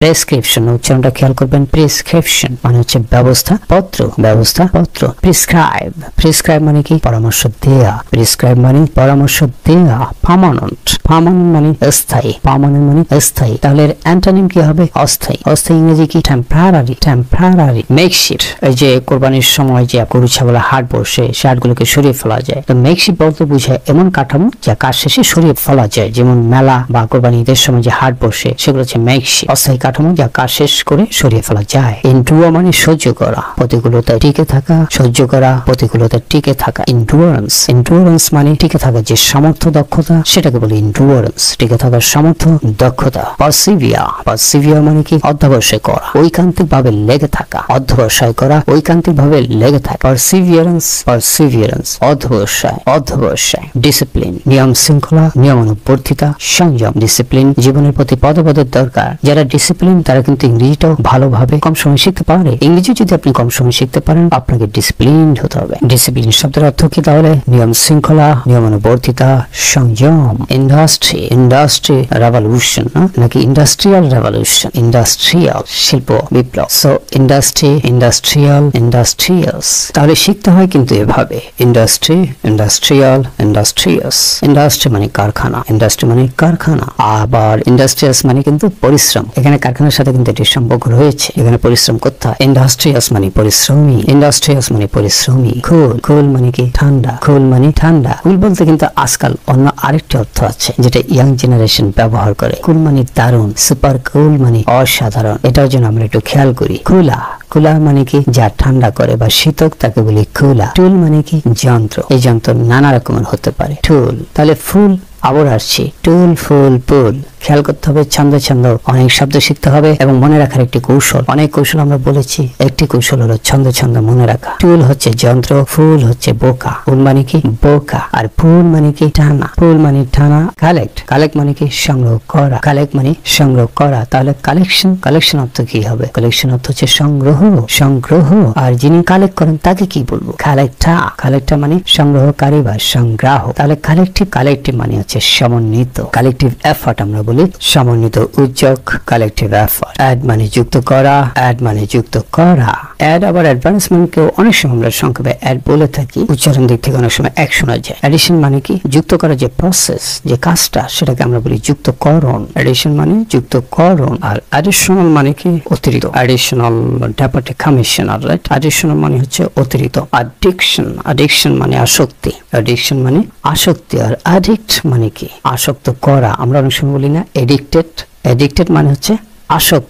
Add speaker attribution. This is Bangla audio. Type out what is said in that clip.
Speaker 1: প্রেসক্রিপশন উচ্চারণটা খেয়াল করবেন। প্রেসক্রিপশন মানে হচ্ছে ব্যবস্থা পত্র, ব্যবস্থা পত্র। প্রেসক্রাইব, প্রেসক্রাইব মানে কি? পরামর্শ দেয়া। প্রেসক্রাইব মানে পরামর্শ দেয়া। পার্মানেন্ট, পার্মানেন্ট মানে স্থায়ী, পার্মানেন্ট মানে স্থায়ী। তাহলে এর অ্যান্টোনিম কি হবে? অস্থায়ী। অস্থায়ী ইংরেজি কি? Temporary, temporary. মেকশিফট, এই যে কোরবানির সময় যে গরু ছাগলের হাট বসে সে হাটগুলোকে সরিয়ে ফেলা যায়, তো মেকশিফট বলতে বোঝায় এমন কাঠামো যা কাজ শেষে সরিয়ে ফেলা যায়। যেমন মেলা বা কোরবানি ঈদের সময় যে হাট বসে সেগুলো হচ্ছে মেকশিফট, অস্থায়ী কাঠামো যা কাজ শেষ করে সরিয়ে ফেলা যায়। এন্ডুয়ার মানে সহ্য করা, প্রতিকূলতায় টিকে থাকা, সহ্য করা, প্রতিকূলতায় টিকে থাকা। এন্ডুরেন্স, এন্ডুরেন্স মানে টিকে থাকা যে সামর্থ্য, দক্ষতা, সেটাকে বলে এন্ডুরেন্স, টিকে থাকার সামর্থ্য, দক্ষতা। পারসিভিয়ার, পারসিভিয়ার মানে কি? অধ্যবসায় করা, ঐকান্তিক ভাবে লেগে থাকা। অধ্যবসায় করা, ঐকান্তিক ভাবে লেগে থাকা। পারসিভিয়ারেন্স, পারসিভিয়ারেন্স, অধ্যবসায়, অধ্যবসায়। ডিসিপ্লিন, নিয়ম শৃঙ্খলা, নিয়মানুবর্তিতা, সংযম। ডিসিপ্লিন জীবনের প্রতি পদপদের দরকার। যারা ডিসিপ্লিন তারা কিন্তু ইংরেজিটাও ভালোভাবে কম সময় শিখতে পারে। ইংরেজি যদি আপনি কম সময় শিখতে পারেন, আপনাকে ডিসিপ্লিন হতে হবে। ডিসিপ্লিন শব্দের অর্থ কি তাহলে? নিয়ম শৃঙ্খলা, নিয়মানুবর্তিতা, সংযম। ইন্ডাস্ট্রি, ইন্ডাস্ট্রি রেভলিউশন নাকি ইন্ডাস্ট্রিয়াল রেভলিউশন? ইন্ডাস্ট্রিয়াল, শিল্প বিপ্লব। So industry, industrial, industrious. তাহলে শিখতে হয় কিন্তু এভাবে: ইন্ডাস্ট্রি, ইন্ডাস্ট্রিয়াল, ইন্ডাস্ট্রিয়াস। ইন্ডাস্ট্রি মানে কারখানা, ইন্ডাস্ট্রি মানে কারখানা। আবার ইন্ডাস্ট্রিয়াস মানে কিন্তু পরিশ্রম। এখানে কারখানার সাথে কিন্তু এটির সম্পর্ক রয়েছে, এখানে পরিশ্রম করতে হয়। ইন্ডাস্ট্রিয়াস মানে পরিশ্রমী, ইন্ডাস্ট্রিয়াস মানে পরিশ্রমী। কুল, কুল মানে কি? ঠান্ডা, কুল মানে ঠান্ডা। কুল বলতে কিন্তু আজকাল অন্য আরেকটি অর্থ আছে যেটা ইয়াং জেনারেশন ব্যবহার করে। কুল মানে দারুণ, সুপার কুল মানে অসাধারণ। এটার জন্য আমরা একটু খেয়াল করি। কুলা, কুলার মানে কি? যা ঠান্ডা করে বা শীতক তাকে বলি কুলা। টুল মানে কি? যন্ত্র। এই যন্ত্র নানা রকমের হতে পারে। টুল। তাহলে ফুল আবার আসছি, টুল, ফুল, পুল। খেয়াল করতে হবে ছন্দ ছন্দ, অনেক শব্দ শিখতে হবে এবং মনে রাখার একটি কৌশল। অনেক কৌশল আমরা বলেছি, একটি কৌশল হলো ছন্দ ছন্দ মনে রাখা। টুল হচ্ছে যন্ত্র, ফুল হচ্ছে বোকা। ফুল মানে কি? বোকা। আর ফুল মানে কি? টানা। ফুল মানে টানা। কালেক্ট, কালেক্ট মানে কি? সংগ্রহ করা। কালেক্ট মানে সংগ্রহ করা। তাহলে কালেকশন, কালেকশন অর্থ কি হবে? কালেকশন অর্থ হচ্ছে সংগ্রহ, সংগ্রহ। আর যিনি কালেক্ট করেন তাকে কি বলবো? কালেক্টা। কালেক্টা মানে সংগ্রহকারী বা সংগ্রাহক। তাহলে কালেকটিভ, কালেকটিভ মানে হচ্ছে সমন্বিত। কালেকটিভ এফর্ট আমরা বলি সমন্বিত উদ্যোগ, কালেকটিভ এফর্ট। অ্যাড মানে যুক্ত করা, অ্যাড মানে যুক্ত করা। অ্যাড আবার অ্যাডভান্সমেন্টকেও অনেক সময় আমরা সংক্ষেপে অ্যাড বলে থাকি, উচ্চারণ দিক থেকে অনেক সময় এক শোনা যায়। অ্যাডিশন মানে কি? যুক্ত করা যে প্রসেস, যে কাজটা, সেটাকে আমরা বলি যুক্তকরণ। অ্যাডিশন মানে যুক্তকরণ। আর অ্যাডিশনাল মানে কি? অতিরিক্ত। Additional deputy commissioner, right? Additional মানে হচ্ছে অতিরিক্ত। অ্যাডিকশন, অ্যাডিকশন মানে আসক্তি। অ্যাডিকশন মানে আসক্তি। আর অ্যাডিক্ট মানে কি? আসক্ত করা। আমরা অনেক সময় বলি না এডিক্টেড, এডিক্টেড মানে হচ্ছে আসক্ত।